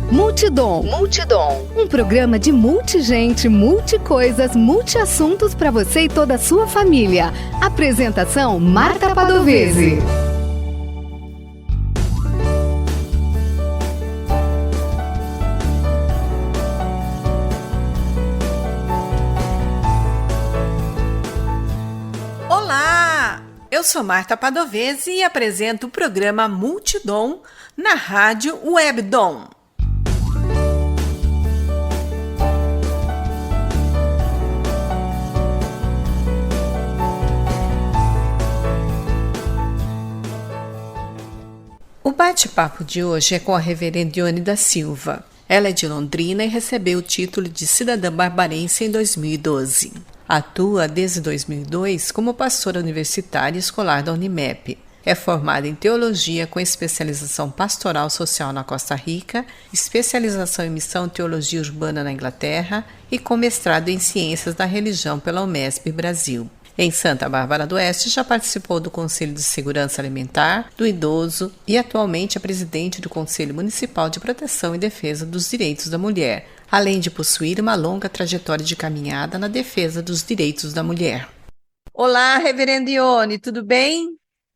Multidom. Um programa de multigente, multicoisas, multiassuntos para você e toda a sua família. Apresentação Marta Padovese. Olá, eu sou Marta Padovese e apresento o programa Multidom na Rádio Webdom. O bate-papo de hoje é com a reverenda Ione da Silva. Ela é de Londrina e recebeu o título de cidadã barbarense em 2012. Atua desde 2002 como pastora universitária e escolar da Unimep. É formada em teologia com especialização pastoral social na Costa Rica, especialização em missão e teologia urbana na Inglaterra e com mestrado em ciências da religião pela Unesp Brasil. Em Santa Bárbara do Oeste, já participou do Conselho de Segurança Alimentar, do Idoso e atualmente é presidente do Conselho Municipal de Proteção e Defesa dos Direitos da Mulher, além de possuir uma longa trajetória de caminhada na defesa dos direitos da mulher. Olá, reverenda Ione, tudo bem?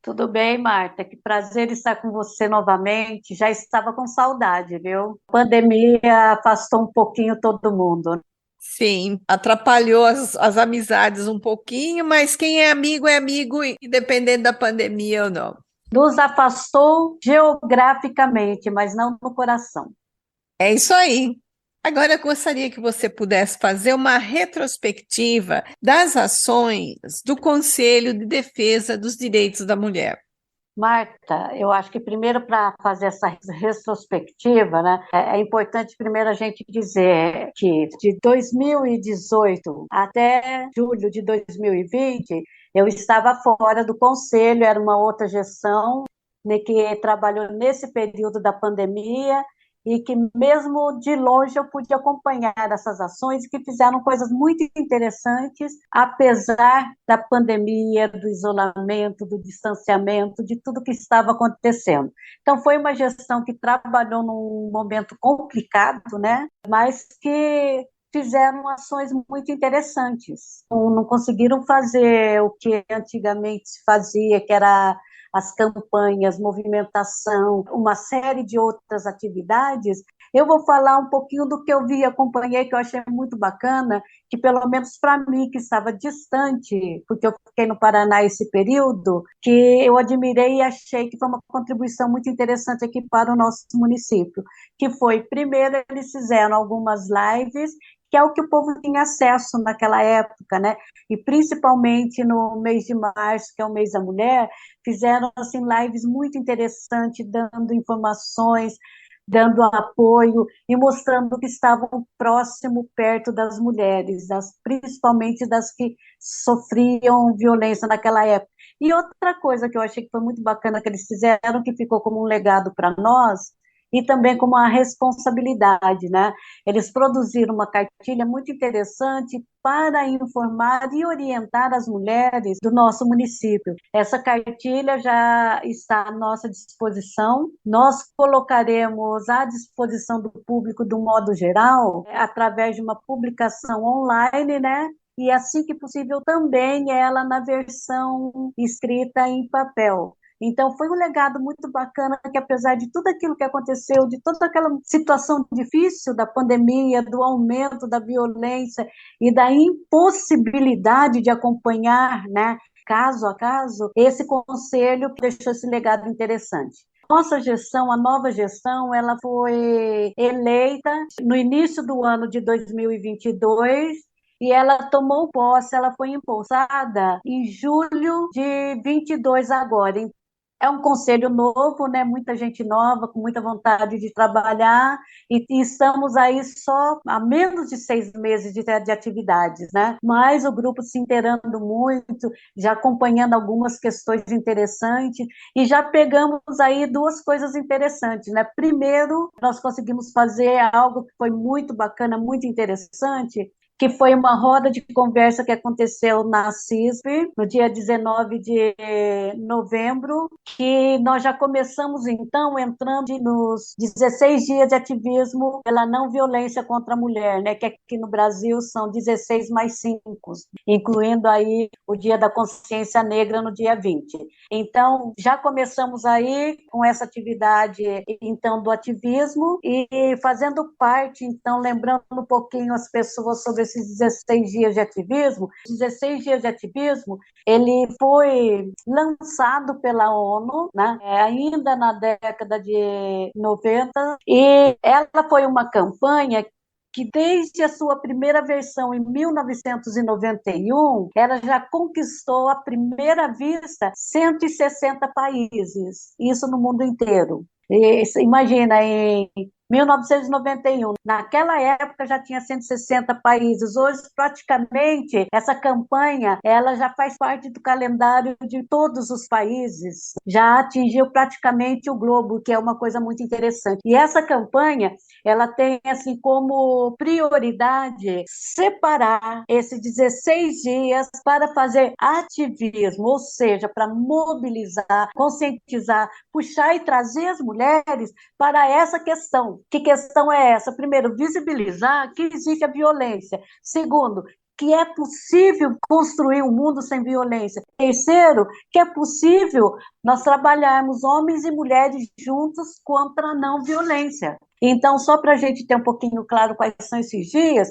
Tudo bem, Marta? Que prazer estar com você novamente. Já estava com saudade, viu? A pandemia afastou um pouquinho todo mundo. Sim, atrapalhou as amizades um pouquinho, mas quem é amigo, independente da pandemia ou não. Nos afastou geograficamente, mas não no coração. É isso aí. Agora eu gostaria que você pudesse fazer uma retrospectiva das ações do Conselho de Defesa dos Direitos da Mulher. Marta, eu acho que primeiro para fazer essa retrospectiva, né, é importante primeiro a gente dizer que de 2018 até julho de 2020, eu estava fora do conselho, era uma outra gestão, né, que trabalhou nesse período da pandemia e que mesmo de longe eu pude acompanhar essas ações que fizeram coisas muito interessantes, apesar da pandemia, do isolamento, do distanciamento, de tudo que estava acontecendo. Então foi uma gestão que trabalhou num momento complicado, né? Mas que fizeram ações muito interessantes. Não conseguiram fazer o que antigamente se fazia, que era as campanhas, movimentação, uma série de outras atividades. Eu vou falar um pouquinho do que eu vi e acompanhei, que eu achei muito bacana, que pelo menos para mim, que estava distante, porque eu fiquei no Paraná esse período, que eu admirei e achei que foi uma contribuição muito interessante aqui para o nosso município, que foi, primeiro, eles fizeram algumas lives, que é o que o povo tinha acesso naquela época, né? E principalmente no mês de março, que é o mês da mulher, fizeram assim lives muito interessantes, dando informações, dando apoio e mostrando que estavam próximo, perto das mulheres, principalmente das que sofriam violência naquela época. E outra coisa que eu achei que foi muito bacana que eles fizeram, que ficou como um legado para nós, e também como uma responsabilidade, né? Eles produziram uma cartilha muito interessante para informar e orientar as mulheres do nosso município. Essa cartilha já está à nossa disposição. Nós colocaremos à disposição do público, do modo geral, através de uma publicação online, né? E assim que possível também ela na versão escrita em papel. Então, foi um legado muito bacana que, apesar de tudo aquilo que aconteceu, de toda aquela situação difícil da pandemia, do aumento da violência e da impossibilidade de acompanhar, né, caso a caso, esse conselho deixou esse legado interessante. Nossa gestão, a nova gestão, ela foi eleita no início do ano de 2022, e ela tomou posse, ela foi empossada em julho de 22 agora. É um conselho novo, né? Muita gente nova, com muita vontade de trabalhar, e estamos aí só há menos de 6 meses de atividades, né? Mas o grupo se inteirando muito, já acompanhando algumas questões interessantes, e já pegamos aí duas coisas interessantes, né? Primeiro, nós conseguimos fazer algo que foi muito bacana, muito interessante, que foi uma roda de conversa que aconteceu na CISB, no dia 19 de novembro, que nós já começamos, então, entrando nos 16 dias de ativismo pela não violência contra a mulher, né, que aqui no Brasil são 16 mais 5, incluindo aí o Dia da Consciência Negra no dia 20. Então, já começamos aí com essa atividade, então, do ativismo e fazendo parte, então, lembrando um pouquinho as pessoas sobre esses 16 dias de ativismo. 16 dias de ativismo, ele foi lançado pela ONU, né, ainda na década de 90, e ela foi uma campanha que desde a sua primeira versão em 1991, ela já conquistou à primeira vista 160 países, isso no mundo inteiro. E, imagina, em 1991, naquela época já tinha 160 países. Hoje, praticamente, essa campanha ela já faz parte do calendário de todos os países, já atingiu praticamente o globo, que é uma coisa muito interessante. E essa campanha ela tem assim como prioridade separar esses 16 dias para fazer ativismo, ou seja, para mobilizar, conscientizar, puxar e trazer as mulheres para essa questão. Que questão é essa? Primeiro, visibilizar que existe a violência. Segundo, que é possível construir um mundo sem violência. Terceiro, que é possível nós trabalharmos homens e mulheres juntos contra a não violência. Então, só para a gente ter um pouquinho claro quais são esses dias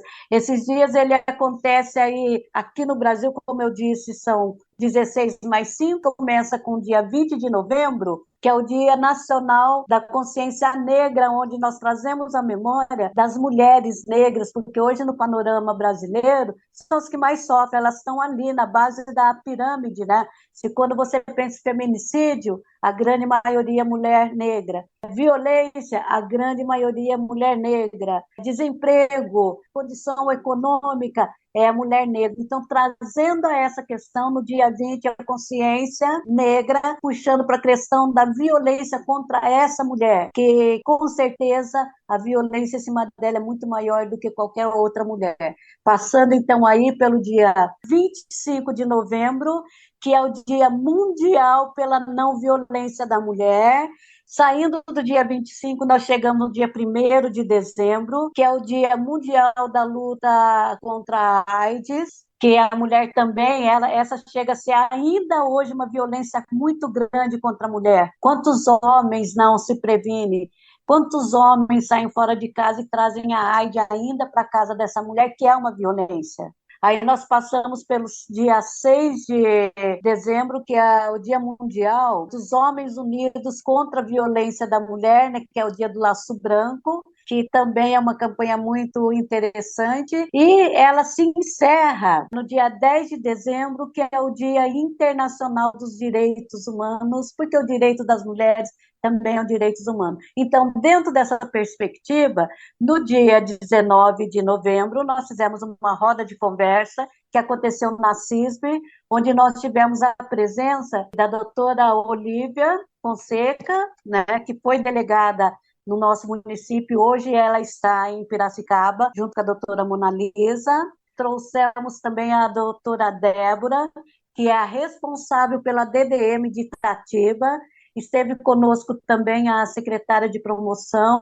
ele acontece aí, aqui no Brasil, como eu disse, são 16 mais 5, começa com o dia 20 de novembro, que é o Dia Nacional da Consciência Negra, onde nós trazemos a memória das mulheres negras, porque hoje no panorama brasileiro são as que mais sofrem, elas estão ali na base da pirâmide, né? Se quando você pensa em feminicídio, a grande maioria é mulher negra. Violência, a grande maioria é mulher negra. Desemprego, condição econômica, é a mulher negra. Então, trazendo a essa questão no dia 20, a consciência negra, puxando para a questão da violência contra essa mulher, que com certeza a violência em cima dela é muito maior do que qualquer outra mulher. Passando então aí pelo dia 25 de novembro, que é o Dia Mundial pela Não Violência da Mulher. Saindo do dia 25, nós chegamos no dia 1º de dezembro, que é o Dia Mundial da Luta contra a AIDS, que a mulher também, essa chega a ser ainda hoje uma violência muito grande contra a mulher. Quantos homens não se previnem? Quantos homens saem fora de casa e trazem a AIDS ainda para a casa dessa mulher, que é uma violência? Aí nós passamos pelo dia 6 de dezembro, que é o Dia Mundial dos Homens Unidos contra a Violência da Mulher, né, que é o Dia do Laço Branco, que também é uma campanha muito interessante, e ela se encerra no dia 10 de dezembro, que é o Dia Internacional dos Direitos Humanos, porque o direito das mulheres também é um direito humano. Então, dentro dessa perspectiva, no dia 19 de novembro, nós fizemos uma roda de conversa que aconteceu na CISB, onde nós tivemos a presença da doutora Olívia Fonseca, né, que foi delegada no nosso município. Hoje ela está em Piracicaba, junto com a doutora Mona Lisa. Trouxemos também a doutora Débora, que é a responsável pela DDM de Itatiba. Esteve conosco também a secretária de promoção,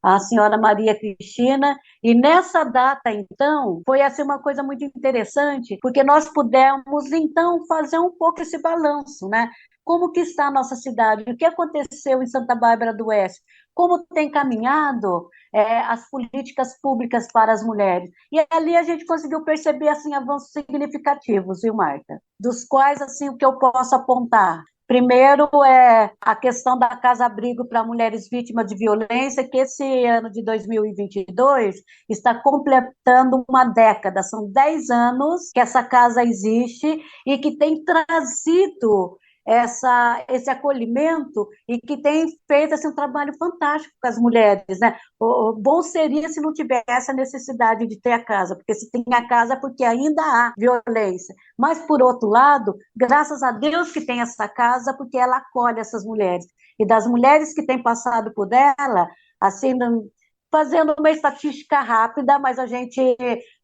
a senhora Maria Cristina, e nessa data, então, foi assim uma coisa muito interessante, porque nós pudemos, então, fazer um pouco esse balanço, né? Como que está a nossa cidade? O que aconteceu em Santa Bárbara do Oeste? Como tem caminhado as políticas públicas para as mulheres? E ali a gente conseguiu perceber, assim, avanços significativos, viu, Marta? Dos quais, assim, o que eu posso apontar? Primeiro é a questão da casa-abrigo para mulheres vítimas de violência, que esse ano de 2022 está completando uma década. São 10 anos que essa casa existe e que tem trazido esse acolhimento e que tem feito assim, um trabalho fantástico com as mulheres, né? O bom seria se não tivesse a necessidade de ter a casa, porque se tem a casa é porque ainda há violência. Mas, por outro lado, graças a Deus que tem essa casa, porque ela acolhe essas mulheres. E das mulheres que têm passado por ela, assim, fazendo uma estatística rápida, mas a gente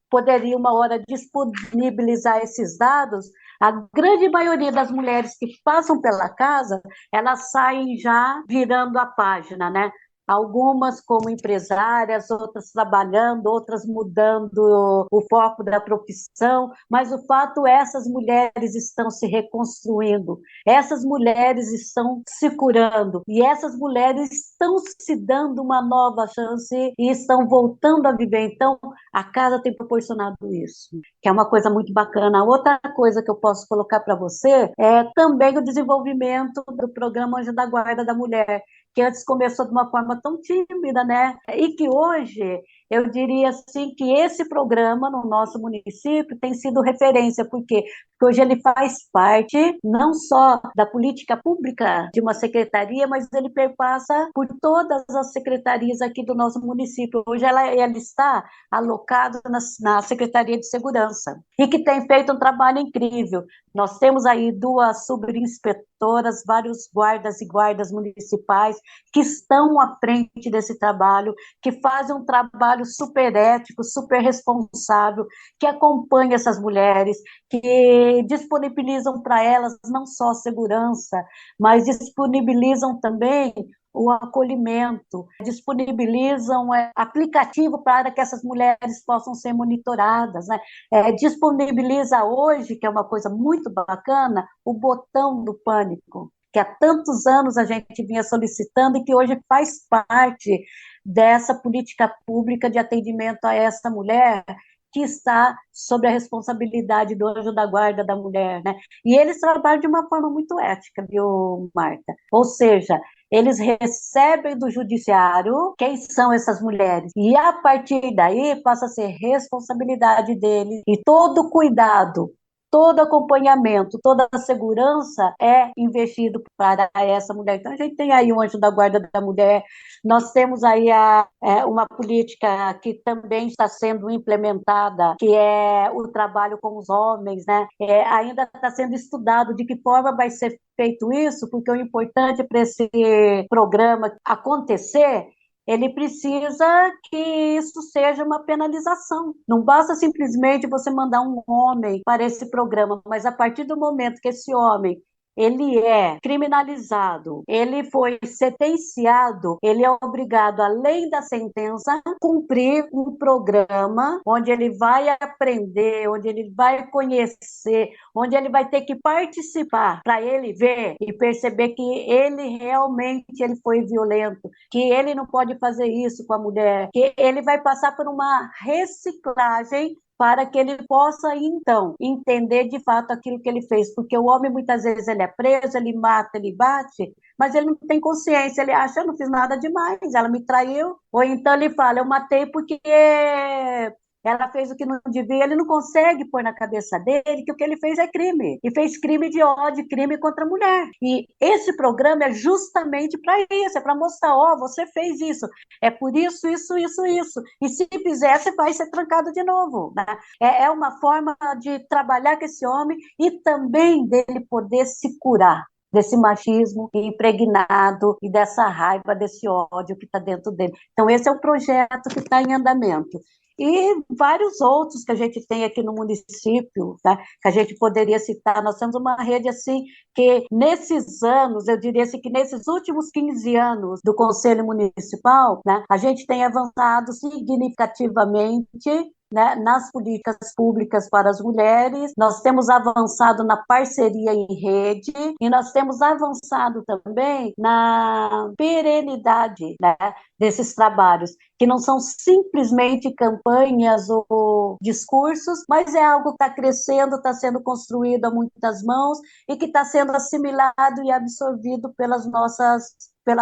poderia uma hora disponibilizar esses dados. A grande maioria das mulheres que passam pela casa, elas saem já virando a página, né? Algumas como empresárias, outras trabalhando, outras mudando o foco da profissão, mas o fato é essas mulheres estão se reconstruindo, essas mulheres estão se curando e essas mulheres estão se dando uma nova chance e estão voltando a viver. Então, a casa tem proporcionado isso, que é uma coisa muito bacana. Outra coisa que eu posso colocar para você é também o desenvolvimento do programa Anjo da Guarda da Mulher, que antes começou de uma forma tão tímida, né? E que hoje, eu diria assim, que esse programa no nosso município tem sido referência, porque hoje ele faz parte não só da política pública de uma secretaria, mas ele perpassa por todas as secretarias aqui do nosso município. Hoje ela está alocada na Secretaria de Segurança e que tem feito um trabalho incrível. Nós temos aí 2 subinspeitoras, vários guardas e guardas municipais que estão à frente desse trabalho, que fazem um trabalho super ético, super responsável, que acompanha essas mulheres, que disponibilizam para elas não só segurança, mas disponibilizam também o acolhimento, disponibilizam aplicativo para que essas mulheres possam ser monitoradas, né? Disponibiliza hoje, que é uma coisa muito bacana, o botão do pânico, que há tantos anos a gente vinha solicitando e que hoje faz parte dessa política pública de atendimento a essa mulher que está sob a responsabilidade do Anjo da Guarda da Mulher, né? E eles trabalham de uma forma muito ética, viu, Marta? Ou seja, eles recebem do judiciário quem são essas mulheres, e a partir daí passa a ser responsabilidade deles, e todo cuidado, todo acompanhamento, toda a segurança é investido para essa mulher. Então, a gente tem aí o Anjo da Guarda da Mulher, nós temos aí uma política que também está sendo implementada, que é o trabalho com os homens, né? Ainda está sendo estudado de que forma vai ser feito isso, porque o importante para esse programa acontecer, ele precisa que isso seja uma penalização. Não basta simplesmente você mandar um homem para esse programa, mas a partir do momento que esse homem ele é criminalizado, ele foi sentenciado, ele é obrigado, além da sentença, a cumprir um programa onde ele vai aprender, onde ele vai conhecer, onde ele vai ter que participar para ele ver e perceber que ele realmente ele foi violento, que ele não pode fazer isso com a mulher, que ele vai passar por uma reciclagem para que ele possa, então, entender de fato aquilo que ele fez. Porque o homem, muitas vezes, ele é preso, ele mata, ele bate, mas ele não tem consciência, ele acha, eu não fiz nada demais, ela me traiu. Ou então ele fala, eu matei porque ela fez o que não devia, ele não consegue pôr na cabeça dele que o que ele fez é crime, e fez crime de ódio, crime contra a mulher. E esse programa é justamente para isso, é para mostrar, você fez isso, é por isso, isso, e se fizer, você vai ser trancado de novo, né? É uma forma de trabalhar com esse homem e também dele poder se curar desse machismo impregnado e dessa raiva, desse ódio que está dentro dele. Então, esse é um projeto que está em andamento. E vários outros que a gente tem aqui no município, tá? Que a gente poderia citar. Nós temos uma rede assim que nesses anos, eu diria assim que nesses últimos 15 anos do Conselho Municipal, né, a gente tem avançado significativamente, né, nas políticas públicas para as mulheres, nós temos avançado na parceria em rede e nós temos avançado também na perenidade, né, desses trabalhos, que não são simplesmente campanhas ou discursos, mas é algo que está crescendo, está sendo construído a muitas mãos e que está sendo assimilado e absorvido pela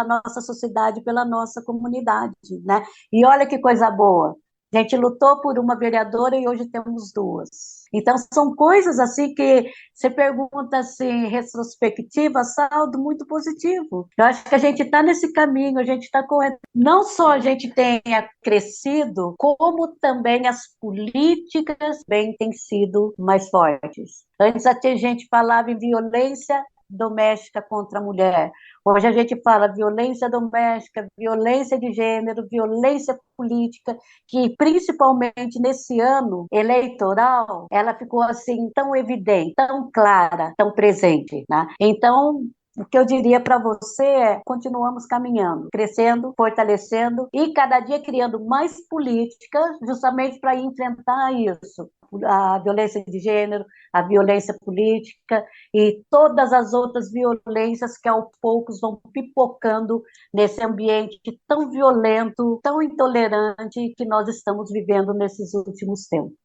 nossa sociedade, pela nossa comunidade, né? E olha que coisa boa, a gente lutou por uma vereadora e hoje temos 2. Então, são coisas assim que você pergunta assim, retrospectiva, saldo muito positivo. Eu acho que a gente está nesse caminho, a gente está correndo. Não só a gente tenha crescido, como também as políticas bem têm sido mais fortes. Antes a gente falava em violência doméstica contra a mulher. Hoje a gente fala violência doméstica, violência de gênero, violência política, que principalmente nesse ano eleitoral, ela ficou assim tão evidente, tão clara, tão presente, né? Então, o que eu diria para você é: continuamos caminhando, crescendo, fortalecendo e cada dia criando mais políticas justamente para enfrentar isso, a violência de gênero, a violência política e todas as outras violências que aos poucos vão pipocando nesse ambiente tão violento, tão intolerante que nós estamos vivendo nesses últimos tempos.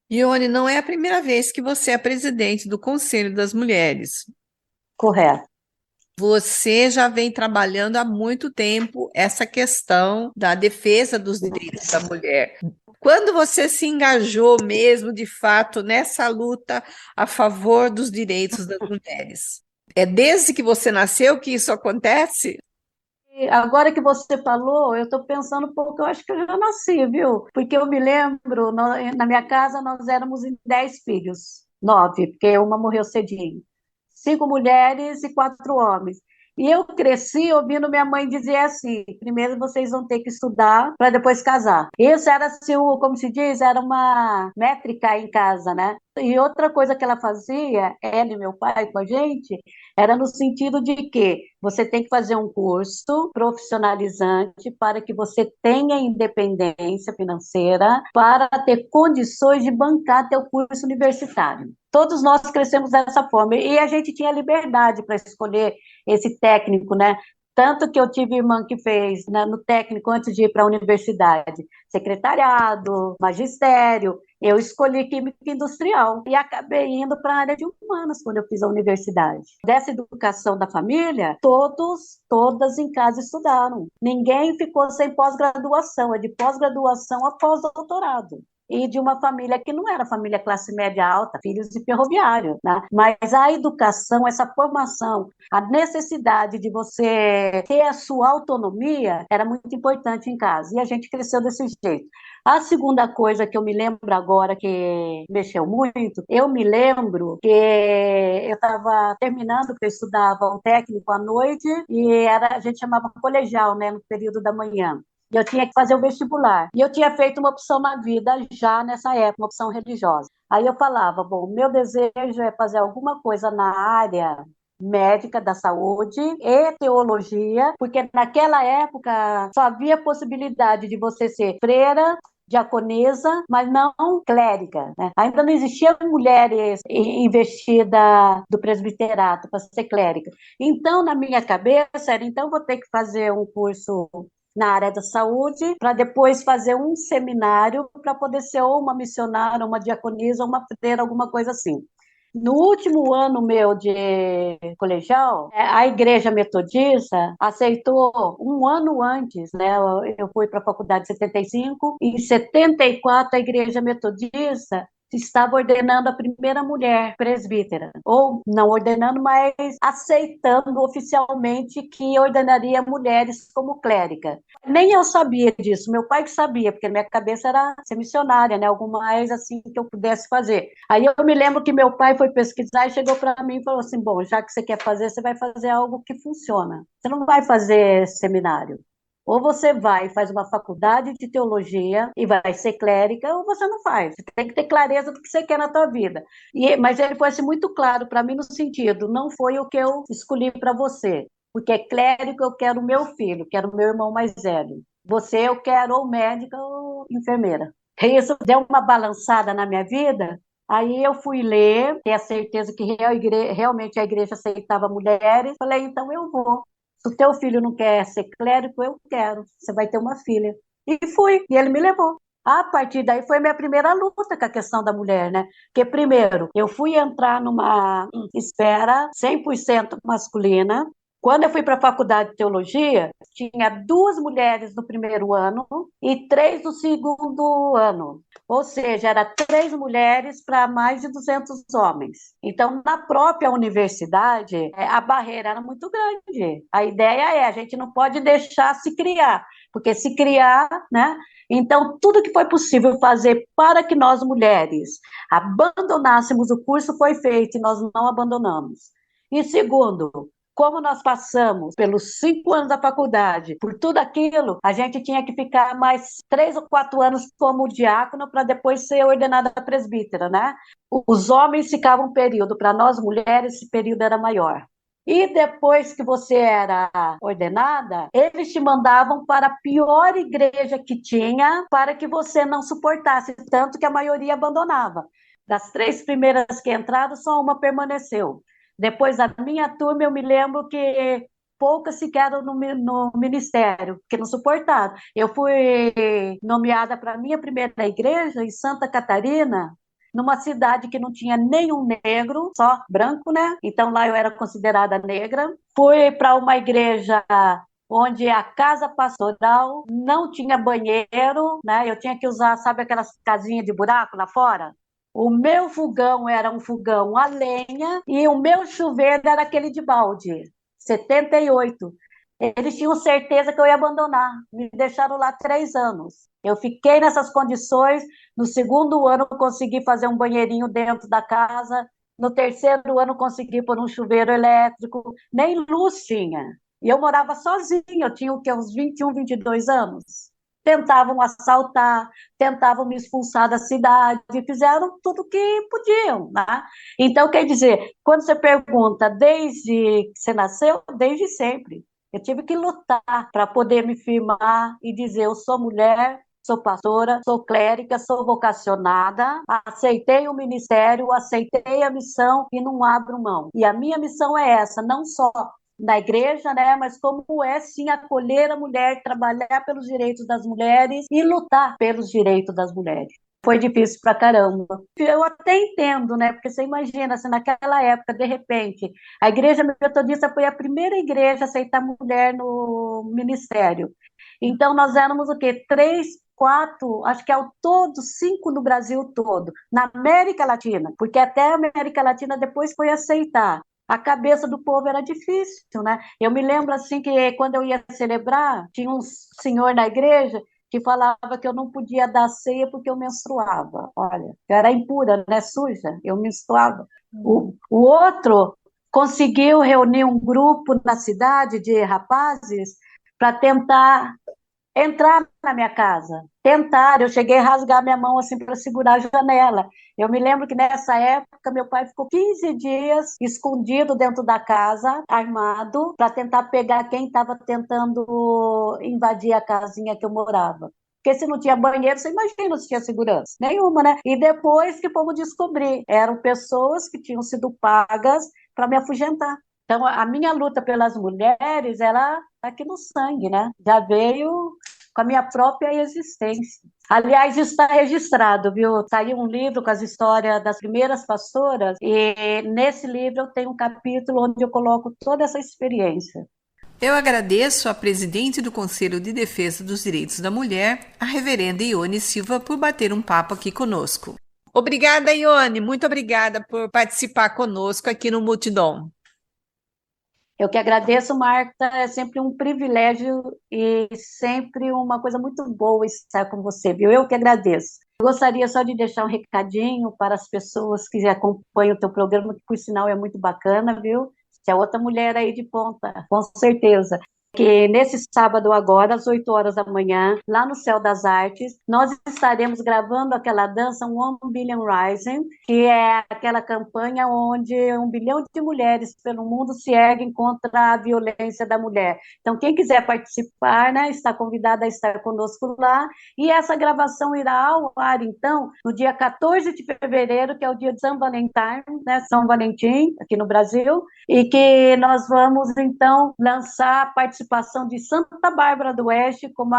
Ione, não é a primeira vez que você é presidente do Conselho das Mulheres. Correto. Você já vem trabalhando há muito tempo essa questão da defesa dos direitos da mulher. Quando você se engajou mesmo, de fato, nessa luta a favor dos direitos das mulheres? É desde que você nasceu que isso acontece? Agora que você falou, eu estou pensando um pouco, eu acho que eu já nasci, viu? Porque eu me lembro, na minha casa nós éramos em 10 filhos, 9, porque uma morreu cedinho. 5 mulheres e 4 homens. E eu cresci ouvindo minha mãe dizer assim: primeiro vocês vão ter que estudar para depois casar. Isso era assim, como se diz, era uma métrica em casa, né? E outra coisa que ela fazia, ela e meu pai com a gente, era no sentido de que você tem que fazer um curso profissionalizante para que você tenha independência financeira, para ter condições de bancar teu curso universitário. Todos nós crescemos dessa forma e a gente tinha liberdade para escolher esse técnico, né? Tanto que eu tive irmã que fez, né, no técnico antes de ir para a universidade, secretariado, magistério. Eu escolhi química industrial e acabei indo para a área de humanas quando eu fiz a universidade. Dessa educação da família, todas em casa estudaram. Ninguém ficou sem pós-graduação, é de pós-graduação a pós-doutorado. E de uma família que não era família classe média alta, filhos de ferroviário, né? Mas a educação, essa formação, a necessidade de você ter a sua autonomia era muito importante em casa. E a gente cresceu desse jeito. A segunda coisa que eu me lembro agora que mexeu muito, eu me lembro que eu estava terminando, que eu estudava um técnico à noite, e a gente chamava colegial, né, no período da manhã. E eu tinha que fazer o vestibular. E eu tinha feito uma opção na vida já nessa época, uma opção religiosa. Aí eu falava: bom, meu desejo é fazer alguma coisa na área médica da saúde e teologia, porque naquela época só havia possibilidade de você ser freira, diaconisa, mas não clériga, né? Ainda não existiam mulheres investidas do presbiterato para ser clériga. Então, na minha cabeça, era: então vou ter que fazer um curso na área da saúde, para depois fazer um seminário para poder ser ou uma missionária, uma diaconisa, ou uma freira, alguma coisa assim. No último ano meu de colegial, a Igreja Metodista aceitou um ano antes, né? Eu fui para a faculdade em 75, e em 74 a Igreja Metodista estava ordenando a primeira mulher presbítera, ou não ordenando, mas aceitando oficialmente que ordenaria mulheres como clériga. Nem eu sabia disso, meu pai que sabia, porque na minha cabeça era ser missionária, né? Algo mais assim que eu pudesse fazer. Aí eu me lembro que meu pai foi pesquisar e chegou para mim e falou assim: bom, já que você quer fazer, você vai fazer algo que funciona. Você não vai fazer seminário. Ou você vai e faz uma faculdade de teologia e vai ser clériga, ou você não faz. Você tem que ter clareza do que você quer na tua vida. Mas ele foi assim, muito claro para mim no sentido: não foi o que eu escolhi para você. Porque clérigo eu quero o meu filho, quero o meu irmão mais velho. Você eu quero ou médica ou enfermeira. E isso deu uma balançada na minha vida. Aí eu fui ler, ter a certeza que realmente a igreja aceitava mulheres. Falei: então eu vou. Se o teu filho não quer ser clérigo, eu quero. Você vai ter uma filha. E fui, e ele me levou. A partir daí foi minha primeira luta com a questão da mulher, né? Porque, primeiro, eu fui entrar numa esfera 100% masculina. Quando eu fui para a faculdade de teologia, tinha 2 mulheres no primeiro ano e 3 no segundo ano. Ou seja, era 3 mulheres para mais de 200 homens. Então, na própria universidade, a barreira era muito grande. A ideia é: a gente não pode deixar se criar, porque se criar, né? Então, tudo que foi possível fazer para que nós, mulheres, abandonássemos o curso foi feito e nós não abandonamos. E segundo, como nós passamos pelos 5 anos da faculdade, por tudo aquilo, a gente tinha que ficar mais 3 ou 4 anos como diácono para depois ser ordenada presbítera, né? Os homens ficavam um período, para nós mulheres, esse período era maior. E depois que você era ordenada, eles te mandavam para a pior igreja que tinha, para que você não suportasse, tanto que a maioria abandonava. Das 3 primeiras que entraram, só uma permaneceu. Depois da minha turma, eu me lembro que poucas ficaram no ministério, porque não suportaram. Eu fui nomeada para a minha primeira igreja em Santa Catarina, numa cidade que não tinha nenhum negro, só branco, né? Então lá eu era considerada negra. Fui para uma igreja onde a casa pastoral não tinha banheiro, né? Eu tinha que usar, sabe aquelas casinhas de buraco lá fora? O meu fogão era um fogão a lenha e o meu chuveiro era aquele de balde, 78. Eles tinham certeza que eu ia abandonar, me deixaram lá 3 anos. Eu fiquei nessas condições, no segundo ano consegui fazer um banheirinho dentro da casa, no terceiro ano consegui pôr um chuveiro elétrico, nem luz tinha. E eu morava sozinha, eu tinha o quê? Uns 21, 22 anos. Tentavam assaltar, tentavam me expulsar da cidade, fizeram tudo o que podiam, né? Então, quer dizer, quando você pergunta desde que você nasceu, desde sempre. Eu tive que lutar para poder me firmar e dizer, eu sou mulher, sou pastora, sou clériga, sou vocacionada, aceitei o ministério, aceitei a missão e não abro mão. E a minha missão é essa, não só na igreja, né, mas como é sim acolher a mulher, trabalhar pelos direitos das mulheres e lutar pelos direitos das mulheres. Foi difícil pra caramba. Eu até entendo, né? Porque você imagina, assim, naquela época, de repente, a Igreja Metodista foi a primeira igreja a aceitar mulher no ministério. Então, nós éramos o quê? 3, 4, acho que ao todo 5 no Brasil todo, na América Latina, porque até a América Latina depois foi aceitar. A cabeça do povo era difícil, né? Eu me lembro, assim, que quando eu ia celebrar, tinha um senhor na igreja que falava que eu não podia dar ceia porque eu menstruava. Olha, eu era impura, né? Suja, eu menstruava. O outro conseguiu reunir um grupo na cidade de rapazes para tentar entrar na minha casa. Tentaram, eu cheguei a rasgar minha mão assim para segurar a janela. Eu me lembro que nessa época meu pai ficou 15 dias escondido dentro da casa, armado, para tentar pegar quem estava tentando invadir a casinha que eu morava. Porque se não tinha banheiro, você imagina se tinha segurança. Nenhuma, né? E depois que fomos descobrir, eram pessoas que tinham sido pagas para me afugentar. Então, a minha luta pelas mulheres, ela está aqui no sangue, né? Já veio com a minha própria existência. Aliás, isso está registrado, viu? Saiu um livro com as histórias das primeiras pastoras e nesse livro eu tenho um capítulo onde eu coloco toda essa experiência. Eu agradeço à presidente do Conselho de Defesa dos Direitos da Mulher, a reverenda Ione Silva, por bater um papo aqui conosco. Obrigada, Ione. Muito obrigada por participar conosco aqui no Multidom. Eu que agradeço, Marta, é sempre um privilégio e sempre uma coisa muito boa estar com você, viu? Eu que agradeço. Gostaria só de deixar um recadinho para as pessoas que acompanham o teu programa, que por sinal é muito bacana, viu? Você é outra mulher aí de ponta, com certeza. Que nesse sábado agora, às 8 horas da manhã, lá no Céu das Artes, nós estaremos gravando aquela dança One Billion Rising, que é aquela campanha onde 1 bilhão de mulheres pelo mundo se erguem contra a violência da mulher. Então, quem quiser participar, né, está convidada a estar conosco lá. E essa gravação irá ao ar, então, no dia 14 de fevereiro, que é o dia de São Valentim, né, São Valentim, aqui no Brasil, e que nós vamos, então, lançar a participação de Santa Bárbara do Oeste, como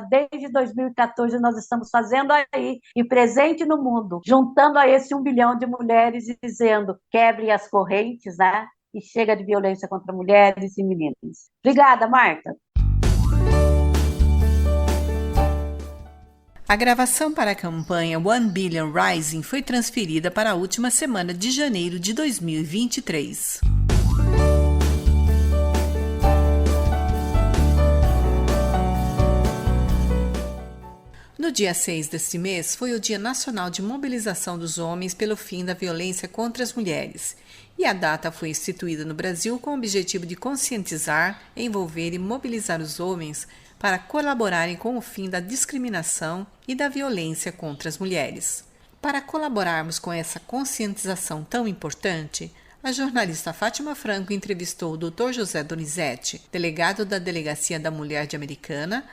desde 2014 nós estamos fazendo aí, e presente no mundo, juntando a esse 1 bilhão de mulheres e dizendo, quebre as correntes, né? E chega de violência contra mulheres e meninas. Obrigada, Marta. A gravação para a campanha One Billion Rising foi transferida para a última semana de janeiro de 2023. No dia 6 deste mês foi o Dia Nacional de Mobilização dos Homens pelo fim da violência contra as mulheres. E a data foi instituída no Brasil com o objetivo de conscientizar, envolver e mobilizar os homens para colaborarem com o fim da discriminação e da violência contra as mulheres. Para colaborarmos com essa conscientização tão importante, a jornalista Fátima Franco entrevistou o Dr. José Donizete, delegado da Delegacia da Mulher de Americana,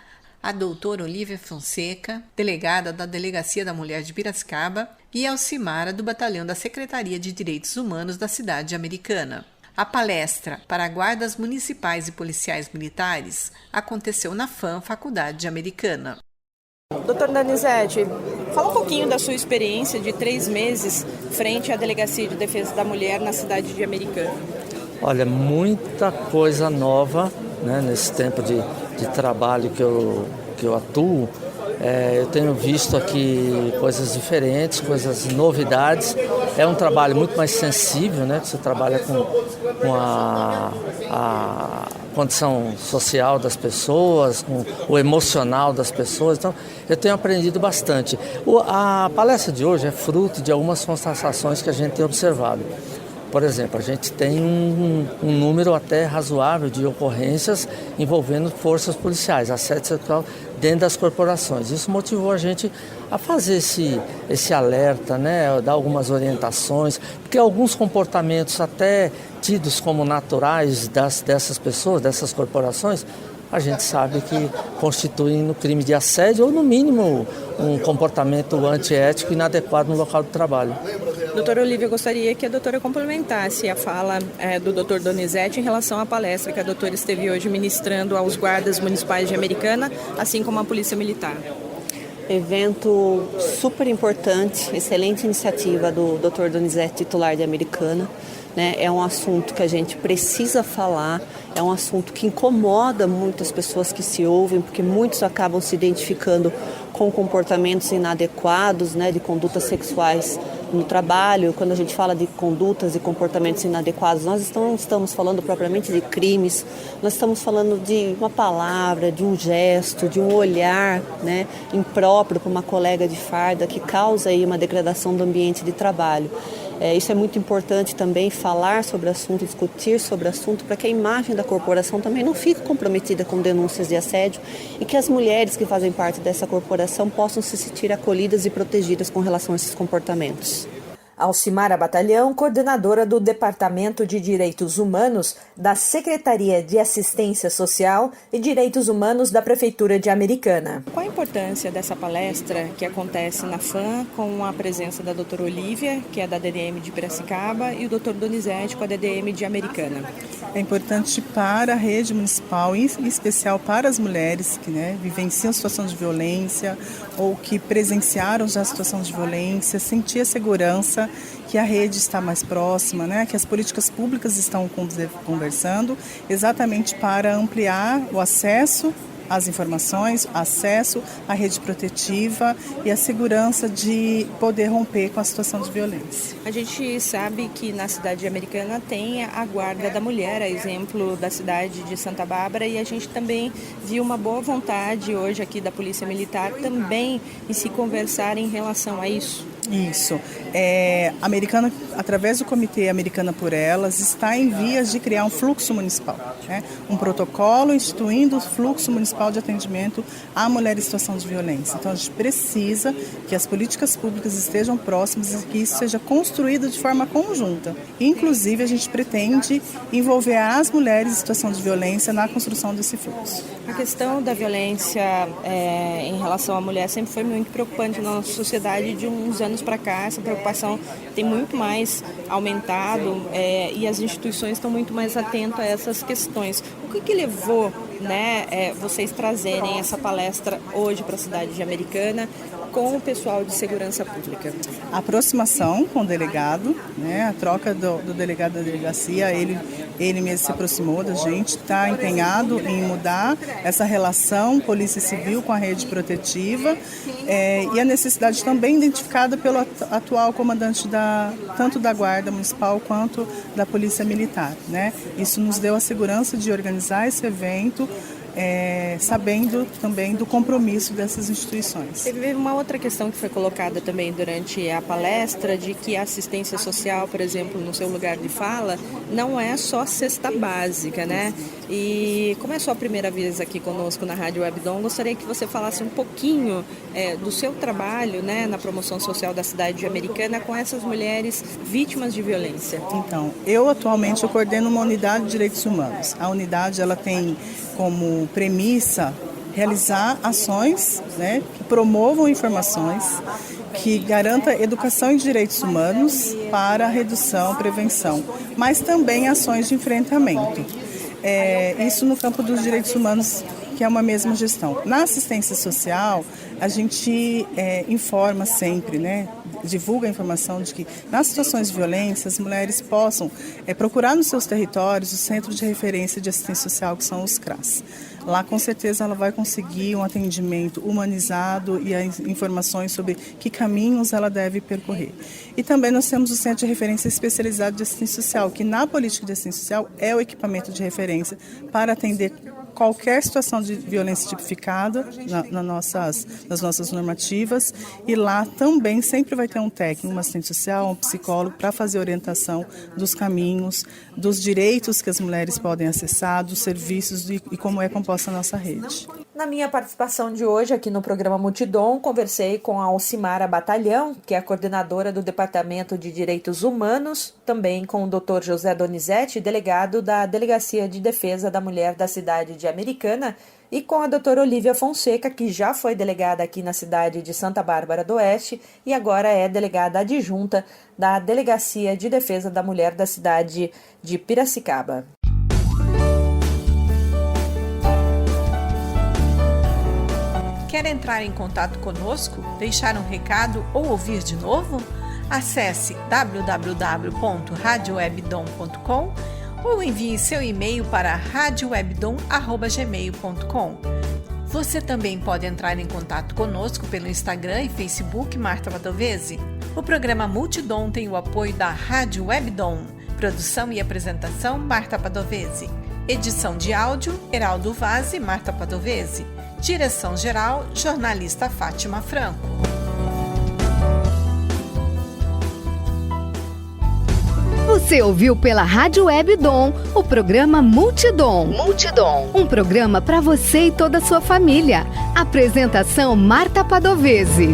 a doutora Olívia Fonseca, delegada da Delegacia da Mulher de Piracicaba, e a Alcimara, do Batalhão da Secretaria de Direitos Humanos da cidade de Americana. A palestra para guardas municipais e policiais militares aconteceu na FAM Faculdade de Americana. Doutor Donizete, fala um pouquinho da sua experiência de 3 meses frente à Delegacia de Defesa da Mulher na cidade de Americana. Olha, muita coisa nova, né, nesse tempo de trabalho que eu atuo. Eu tenho visto aqui coisas diferentes, coisas novidades. É um trabalho muito mais sensível, né? Você trabalha com a condição social das pessoas, com o emocional das pessoas. Então, eu tenho aprendido bastante. A palestra de hoje é fruto de algumas constatações que a gente tem observado. Por exemplo, a gente tem um número até razoável de ocorrências envolvendo forças policiais, assédio sexual dentro das corporações. Isso motivou a gente a fazer esse alerta, né, dar algumas orientações, porque alguns comportamentos até tidos como naturais dessas pessoas, dessas corporações, a gente sabe que constituem um crime de assédio ou, no mínimo, um comportamento antiético inadequado no local de trabalho. Doutora Olívia, eu gostaria que a doutora complementasse a fala do doutor Donizete em relação à palestra que a doutora esteve hoje ministrando aos guardas municipais de Americana, assim como à Polícia Militar. Evento super importante, excelente iniciativa do doutor Donizete, titular de Americana. É um assunto que a gente precisa falar, é um assunto que incomoda muitas pessoas que se ouvem, porque muitos acabam se identificando com comportamentos inadequados, né, de condutas sexuais no trabalho. Quando a gente fala de condutas e comportamentos inadequados, nós não estamos falando propriamente de crimes, nós estamos falando de uma palavra, de um gesto, de um olhar, né, impróprio para uma colega de farda que causa aí uma degradação do ambiente de trabalho. Isso é muito importante também, falar sobre o assunto, discutir sobre o assunto, para que a imagem da corporação também não fique comprometida com denúncias de assédio e que as mulheres que fazem parte dessa corporação possam se sentir acolhidas e protegidas com relação a esses comportamentos. Alcimara Batalhão, coordenadora do Departamento de Direitos Humanos da Secretaria de Assistência Social e Direitos Humanos da Prefeitura de Americana. Qual a importância dessa palestra que acontece na FAM com a presença da doutora Olívia, que é da DDM de Piracicaba, e o doutor Donizete, com a DDM de Americana? É importante para a rede municipal, em especial para as mulheres que vivenciam situação de violência ou que presenciaram já a situação de violência, sentir a segurança que a rede está mais próxima, que as políticas públicas estão conversando exatamente para ampliar o acesso às informações, acesso à rede protetiva e a segurança de poder romper com a situação de violência. A gente sabe que na cidade de Americana tem a Guarda da Mulher, a exemplo da cidade de Santa Bárbara, e a gente também viu uma boa vontade hoje aqui da Polícia Militar também em se conversar em relação a isso. Isso. Americana, através do Comitê Americana por Elas, está em vias de criar um fluxo municipal, um protocolo instituindo o fluxo municipal de atendimento à mulher em situação de violência. Então, a gente precisa que as políticas públicas estejam próximas e que isso seja construído de forma conjunta. Inclusive, a gente pretende envolver as mulheres em situação de violência na construção desse fluxo. A questão da violência em relação à mulher sempre foi muito preocupante na nossa sociedade. De uns anos para cá, essa preocupação tem muito mais aumentado e as instituições estão muito mais atentas a essas questões. O que levou vocês trazerem essa palestra hoje para a cidade de Americana com o pessoal de segurança pública? A aproximação com o delegado, a troca do delegado da delegacia, ele mesmo se aproximou da gente, está empenhado em mudar essa relação polícia civil com a rede protetiva e a necessidade também identificada pelo atual comandante tanto da Guarda Municipal quanto da Polícia Militar. Isso nos deu a segurança de organizar esse evento sabendo também do compromisso dessas instituições. Teve uma outra questão que foi colocada também durante a palestra, de que a assistência social, por exemplo, no seu lugar de fala, não é só cesta básica, né? E como é a sua primeira vez aqui conosco na Rádio Web Dom, gostaria que você falasse um pouquinho do seu trabalho, né, na promoção social da cidade de Americana com essas mulheres vítimas de violência. Então, eu atualmente coordeno uma unidade de direitos humanos. A unidade ela tem como premissa realizar ações, né, que promovam informações, que garanta educação em direitos humanos para redução, prevenção, mas também ações de enfrentamento. Isso no campo dos direitos humanos, que é uma mesma gestão. Na assistência social, a gente informa sempre, né, divulga a informação de que nas situações de violência as mulheres possam procurar nos seus territórios o Centro de Referência de Assistência Social, que são os CRAS. Lá, com certeza, ela vai conseguir um atendimento humanizado e informações sobre que caminhos ela deve percorrer. E também nós temos o Centro de Referência Especializado de Assistência Social, que na política de assistência social é o equipamento de referência para atender qualquer situação de violência tipificada nas nossas normativas, e lá também sempre vai ter um técnico, um assistente social, um psicólogo para fazer orientação dos caminhos, dos direitos que as mulheres podem acessar, dos serviços e como é composta a nossa rede. Na minha participação de hoje aqui no programa Multidom, conversei com a Alcimara Batalhão, que é a coordenadora do Departamento de Direitos Humanos, também com o Dr. José Donizete, delegado da Delegacia de Defesa da Mulher da cidade de Americana, e com a doutora Olívia Fonseca, que já foi delegada aqui na cidade de Santa Bárbara do Oeste e agora é delegada adjunta da Delegacia de Defesa da Mulher da cidade de Piracicaba. Quer entrar em contato conosco, deixar um recado ou ouvir de novo? Acesse www.radiowebdom.com ou envie seu e-mail para radiowebdom@gmail.com. Você também pode entrar em contato conosco pelo Instagram e Facebook Marta Padovese. O programa Multidom tem o apoio da Rádio Webdom. Produção e apresentação Marta Padovese. Edição de áudio Heraldo Vaz e Marta Padovese. Direção-geral, jornalista Fátima Franco. Você ouviu pela Rádio Web Dom o programa Multidom. Um programa para você e toda a sua família. Apresentação Marta Padovese.